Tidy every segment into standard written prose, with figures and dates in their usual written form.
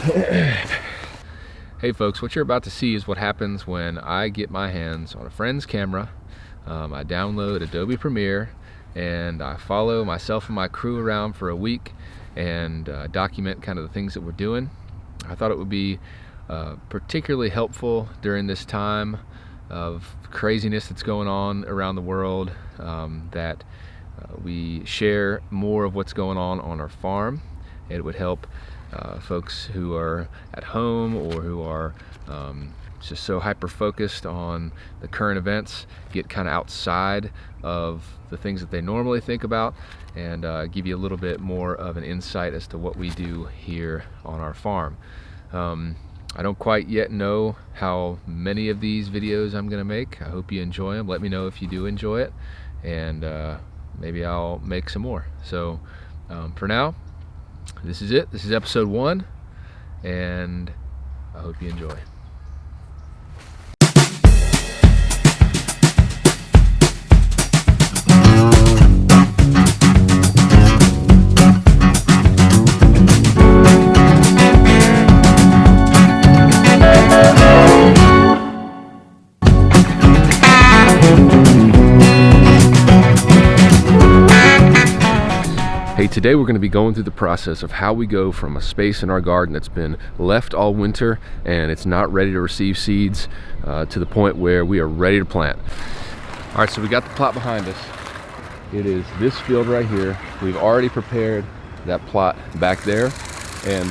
Hey folks, what you're about to see is what happens when I get my hands on a friend's camera. I download Adobe Premiere and I follow myself and my crew around for a week and document kind of the things that we're doing. I thought it would be particularly helpful during this time of craziness that's going on around the world, that we share more of what's going on our farm. It would help folks who are at home or who are just so hyper focused on the current events get kind of outside of the things that they normally think about, and give you a little bit more of an insight as to what we do here on our farm. I don't quite yet know how many of these videos I'm gonna make. I hope you enjoy them. Let me know if you do enjoy it, and maybe I'll make some more. So for now, this is it. This is episode 1, and I hope you enjoy. Hey, today we're going to be going through the process of how we go from a space in our garden that's been left all winter and it's not ready to receive seeds to the point where we are ready to plant. All right, so we got the plot behind us. It is this field right here. We've already prepared that plot back there, and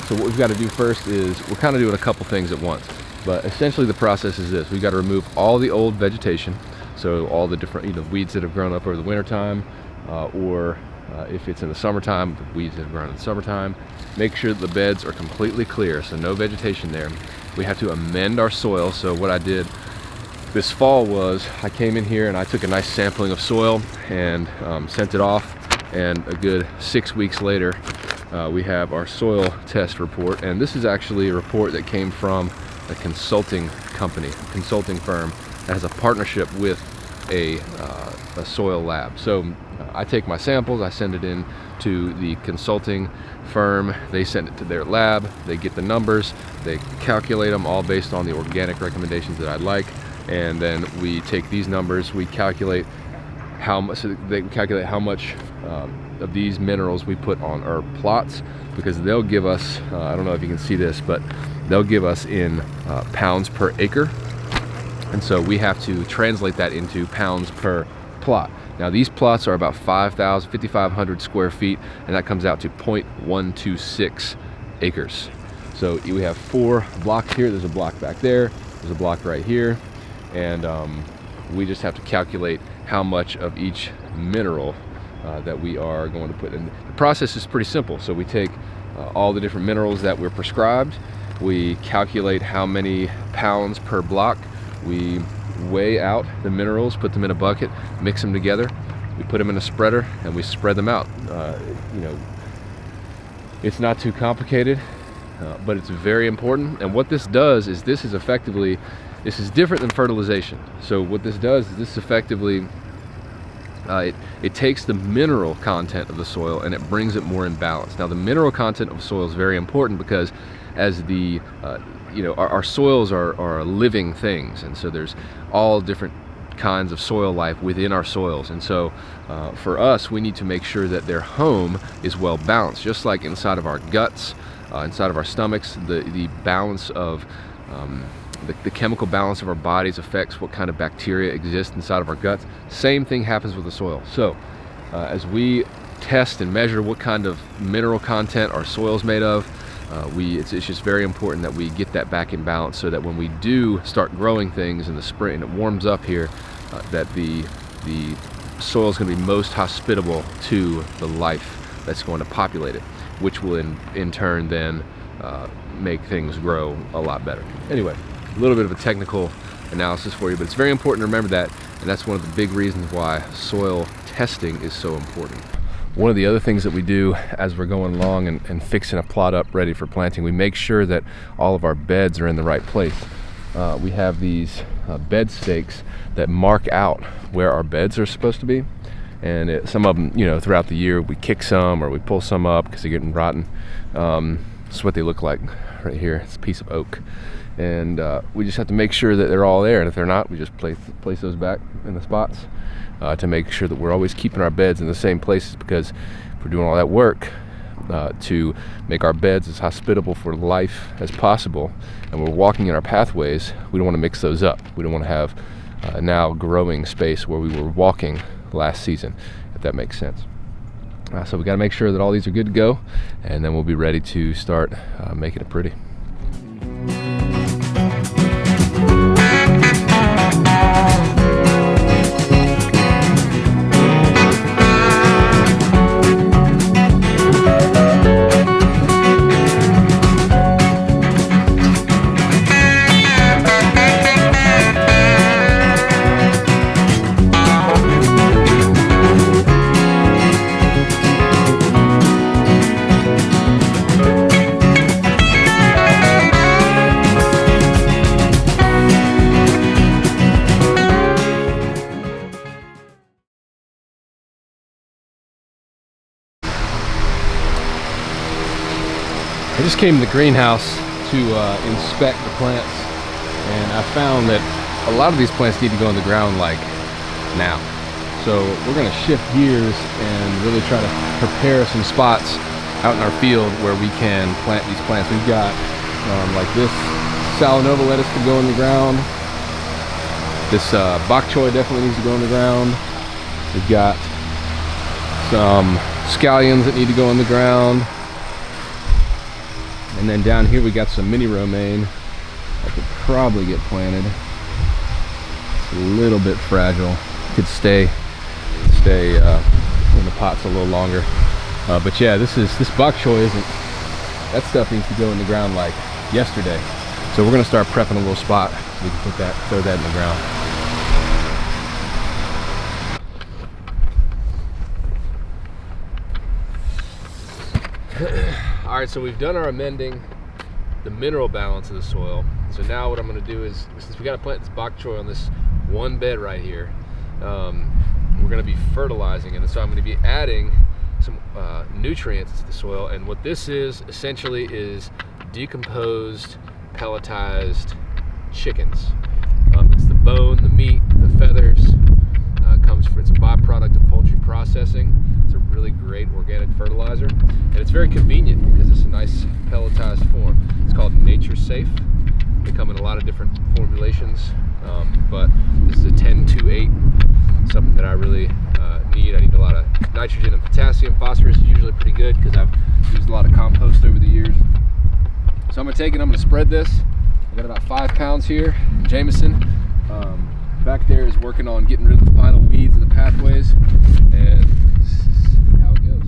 so what we've got to do first is we're kind of doing a couple things at once, but essentially the process is this. We've got to remove all the old vegetation, so all the different weeds that have grown up over the winter time, or if it's in the summertime, the weeds that have grown in the summertime. Make sure that the beds are completely clear, so no vegetation there. We have to amend our soil. So what I did this fall was I came in here and I took a nice sampling of soil and sent it off, and a good 6 weeks later we have our soil test report. And this is actually a report that came from a consulting company, a consulting firm that has a partnership with a soil lab. So I take my samples, I send it in to the consulting firm, they send it to their lab, they get the numbers, they calculate them all based on the organic recommendations that I'd like, and then we take these numbers, we calculate how much, so they can calculate how much of these minerals we put on our plots, because they'll give us, I don't know if you can see this, but they'll give us in pounds per acre. And so we have to translate that into pounds per plot. Now these plots are about 5,500 square feet, and that comes out to 0.126 acres. So we have 4 blocks here. There's a block back there, there's a block right here, and we just have to calculate how much of each mineral that we are going to put in. The process is pretty simple. So we take all the different minerals that we're prescribed, we calculate how many pounds per block, we weigh out the minerals, put them in a bucket, mix them together, we put them in a spreader, and we spread them out. It's not too complicated, but it's very important. And what this does is this is different than fertilization. So what this does is this effectively it takes the mineral content of the soil and it brings it more in balance. Now the mineral content of soil is very important because as the our soils are living things, and so there's all different kinds of soil life within our soils. And so for us, we need to make sure that their home is well balanced, just like inside of our guts, inside of our stomachs, the balance of the chemical balance of our bodies affects what kind of bacteria exist inside of our guts. Same thing happens with the soil. So as we test and measure what kind of mineral content our soil is made of, it's just very important that we get that back in balance, so that when we do start growing things in the spring and it warms up here, that the soil is going to be most hospitable to the life that's going to populate it, which will in turn then make things grow a lot better. Anyway, a little bit of a technical analysis for you, but it's very important to remember that, and that's one of the big reasons why soil testing is so important. One of the other things that we do as we're going along and fixing a plot up ready for planting, we make sure that all of our beds are in the right place. We have these bed stakes that mark out where our beds are supposed to be, and some of them, throughout the year we kick some or we pull some up because they're getting rotten. This is what they look like right here. It's a piece of oak, and we just have to make sure that they're all there, and if they're not, we just place those back in the spots to make sure that we're always keeping our beds in the same places, because if we're doing all that work to make our beds as hospitable for life as possible, and we're walking in our pathways, we don't want to mix those up. We don't want to have now growing space where we were walking last season, if that makes sense. So we got to make sure that all these are good to go, and then we'll be ready to start making it pretty. I just came to the greenhouse to inspect the plants, and I found that a lot of these plants need to go in the ground like now. So we're going to shift gears and really try to prepare some spots out in our field where we can plant these plants. We've got like this Salanova lettuce to go in the ground. This bok choy definitely needs to go in the ground. We've got some scallions that need to go in the ground. And then down here we got some mini romaine that could probably get planted. It's a little bit fragile. Could stay in the pots a little longer. But yeah, this bok choy isn't. That stuff needs to go in the ground like yesterday. So we're gonna start prepping a little spot. We can throw that in the ground. All right, so we've done our amending the mineral balance of the soil. So now what I'm going to do is, since we got to plant this bok choy on this one bed right here, we're going to be fertilizing it. And so I'm going to be adding some nutrients to the soil. And what this is essentially is decomposed, pelletized chickens. It's the bone, the meat, the feathers. It's a byproduct of poultry processing. It's a really great organic fertilizer, and it's very convenient because it's a nice pelletized form. It's called Nature Safe. They come in a lot of different formulations, but this is a 10-2-8, something that I really need. I need a lot of nitrogen and potassium. Phosphorus is usually pretty good because I've used a lot of compost over the years. So I'm going to take it, I'm going to spread this. I've got about 5 pounds here. Jameson back there is working on getting rid of the final weeds in the pathways, and this is how it goes.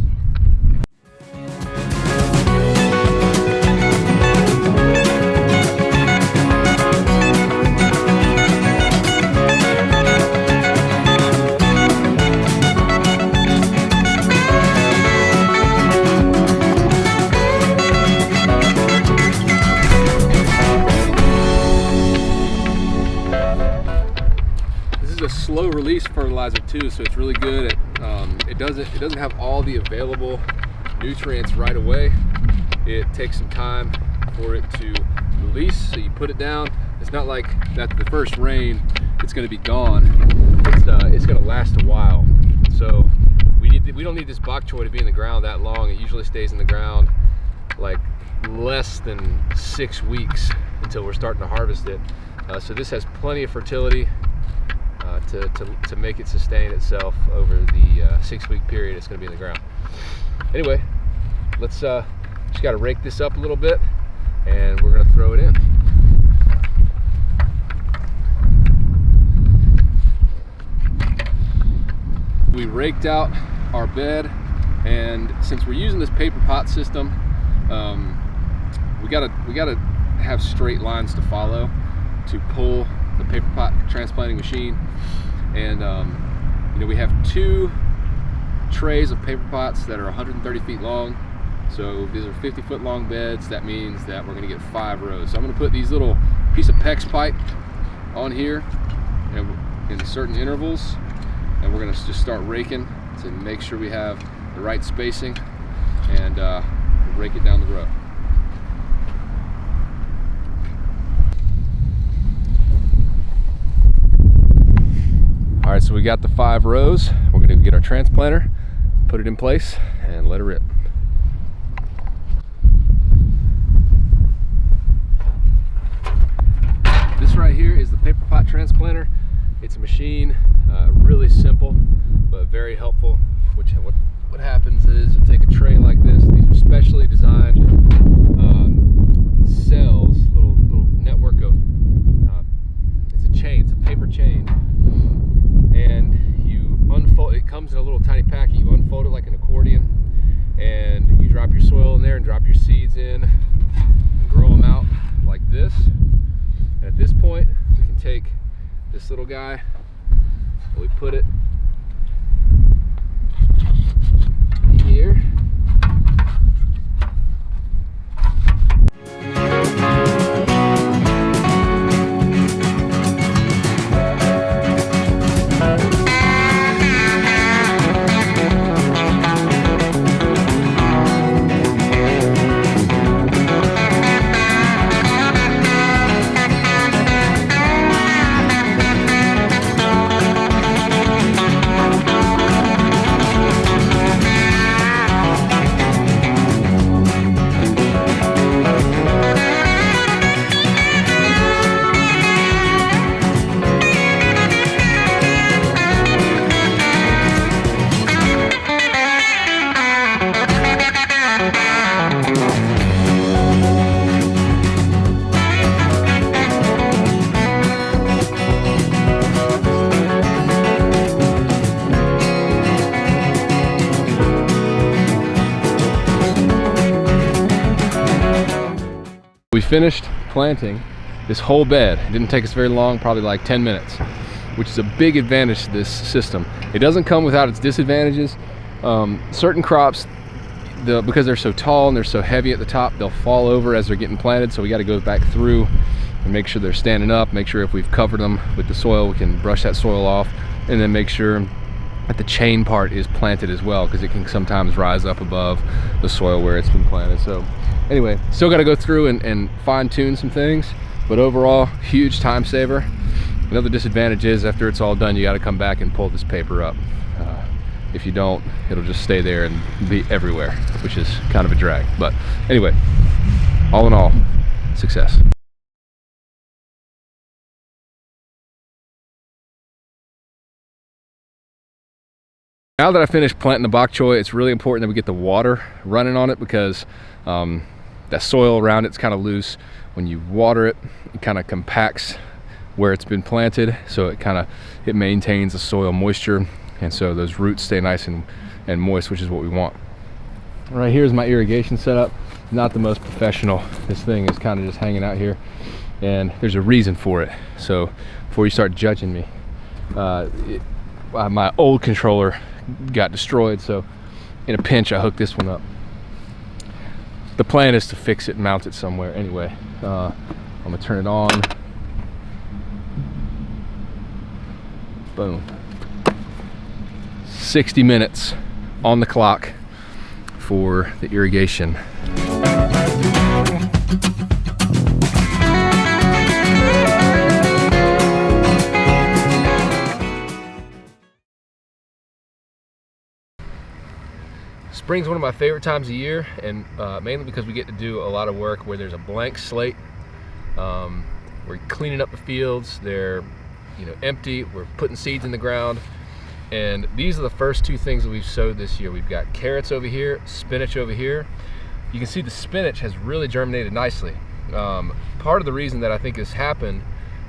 Slow release fertilizer too, so it's really good at it doesn't have all the available nutrients right away. It takes some time for it to release, so you put it down. It's not like that the first rain it's going to be gone. It's going to last a while, so we don't need this bok choy to be in the ground that long. It usually stays in the ground like less than 6 weeks until we're starting to harvest it. So this has plenty of fertility to make it sustain itself over the 6-week period it's going to be in the ground. Anyway, let's just got to rake this up a little bit, and we're going to throw it in. We raked out our bed, and since we're using this paper pot system, we gotta have straight lines to follow to pull the paper pot transplanting machine. And you know, we have 2 trays of paper pots that are 130 feet long. So these are 50-foot long beds. That means that we're going to get 5 rows. So I'm going to put these little piece of PEX pipe on here in certain intervals, and we're going to just start raking to make sure we have the right spacing, and rake it down the row. All right, so we got the 5 rows. We're gonna get our transplanter, put it in place, and let it rip. This right here is the paper pot transplanter. It's a machine, really simple, but very helpful. What happens is you take a tray like this. These are specially designed cells, little network of, it's a chain, it's a paper chain. And you unfold, it comes in a little tiny packet. You unfold it like an accordion, and you drop your soil in there and drop your seeds in and grow them out like this. And at this point, we can take this little guy and we put it here. We finished planting this whole bed. It didn't take us very long, probably like 10 minutes, which is a big advantage to this system. It doesn't come without its disadvantages. Certain crops, because they're so tall and they're so heavy at the top, they'll fall over as they're getting planted, so we got to go back through and make sure they're standing up, make sure if we've covered them with the soil, we can brush that soil off, and then make sure that the chain part is planted as well, because it can sometimes rise up above the soil where it's been planted. So anyway, still got to go through and fine-tune some things, but overall, huge time saver. Another disadvantage is after it's all done, you got to come back and pull this paper up. If you don't, it'll just stay there and be everywhere, which is kind of a drag. But anyway, all in all, success. Now that I finished planting the bok choy, it's really important that we get the water running on it, because that soil around it's kind of loose. When you water it, it kind of compacts where it's been planted, so it maintains the soil moisture, and so those roots stay nice and moist, which is what we want. Right here's my irrigation setup. Not the most professional. This thing is kind of just hanging out here, and there's a reason for it. So before you start judging me, my old controller got destroyed, so in a pinch I hooked this one up. The plan is to fix it and mount it somewhere. Anyway, I'm gonna turn it on. Boom. 60 minutes on the clock for the irrigation. Spring's one of my favorite times of year, and mainly because we get to do a lot of work where there's a blank slate. We're cleaning up the fields. They're empty. We're putting seeds in the ground, and these are the first 2 things that we've sowed this year. We've got carrots over here, spinach over here. You can see the spinach has really germinated nicely. Part of the reason that I think this happened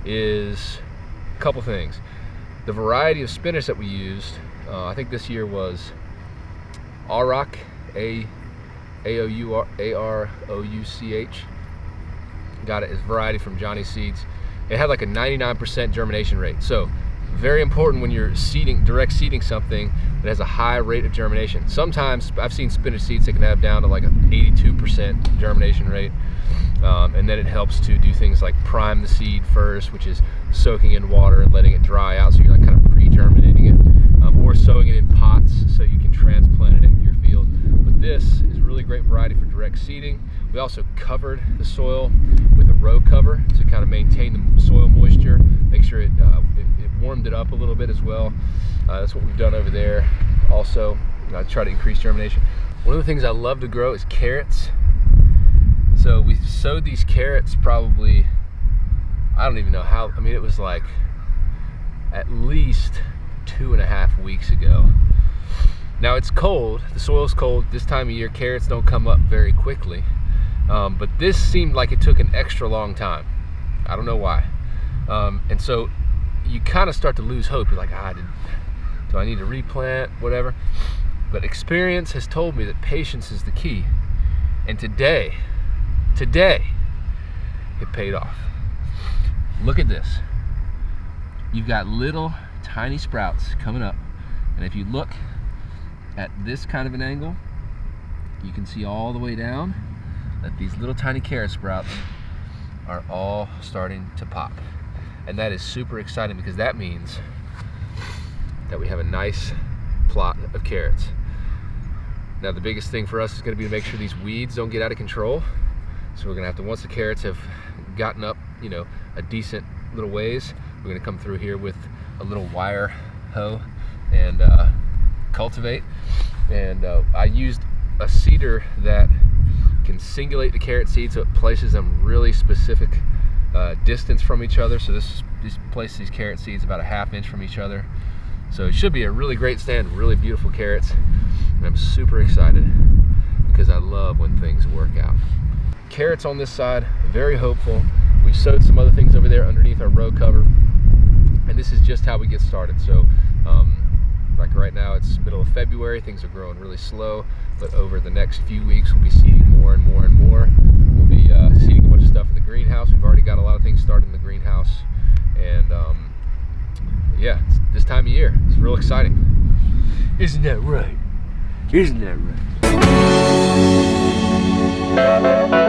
is a couple things. The variety of spinach that we used, I think this year was Arouch, A-O-U-R-A-R-O-U-C-H. Got it as variety from Johnny Seeds. It had like a 99% germination rate. So very important when you're direct seeding something that has a high rate of germination. Sometimes I've seen spinach seeds that can have down to like an 82% germination rate. And then it helps to do things like prime the seed first, which is soaking in water and letting it dry out, so you're like kind of pre-germinating it, or sowing it in pots so you can transplant it into your field. But this is a really great variety for direct seeding. We also covered the soil with a row cover to kind of maintain the soil moisture, make sure it warmed it up a little bit as well. That's what we've done over there. Also, I try to increase germination. One of the things I love to grow is carrots. So we sowed these carrots probably, I don't even know how, I mean, it was like at least 2.5 weeks ago. Now it's cold, the soil's cold. This time of year, carrots don't come up very quickly. But this seemed like it took an extra long time. I don't know why. And so you kind of start to lose hope. You're like, do I need to replant, whatever? But experience has told me that patience is the key. And today, it paid off. Look at this. You've got little tiny sprouts coming up. And if you look at this kind of an angle, you can see all the way down that these little tiny carrot sprouts are all starting to pop. And that is super exciting because that means that we have a nice plot of carrots. Now the biggest thing for us is going to be to make sure these weeds don't get out of control. So we're going to have to, once the carrots have gotten up, a decent little ways, we're going to come through here with a little wire hoe and cultivate. And I used a seeder that can singulate the carrot seed, so it places them really specific distance from each other. So this places these carrot seeds about a 1/2 inch from each other. So it should be a really great stand, really beautiful carrots. And I'm super excited because I love when things work out. Carrots on this side, very hopeful. We've sowed some other things over there underneath our row cover. And this is just how we get started. So like right now, it's middle of February, things are growing really slow, but over the next few weeks, we'll be seeding more and more and more. We'll be seeding a bunch of stuff in the greenhouse. We've already got a lot of things started in the greenhouse. And yeah, it's this time of year, it's real exciting. Isn't that right? Isn't that right?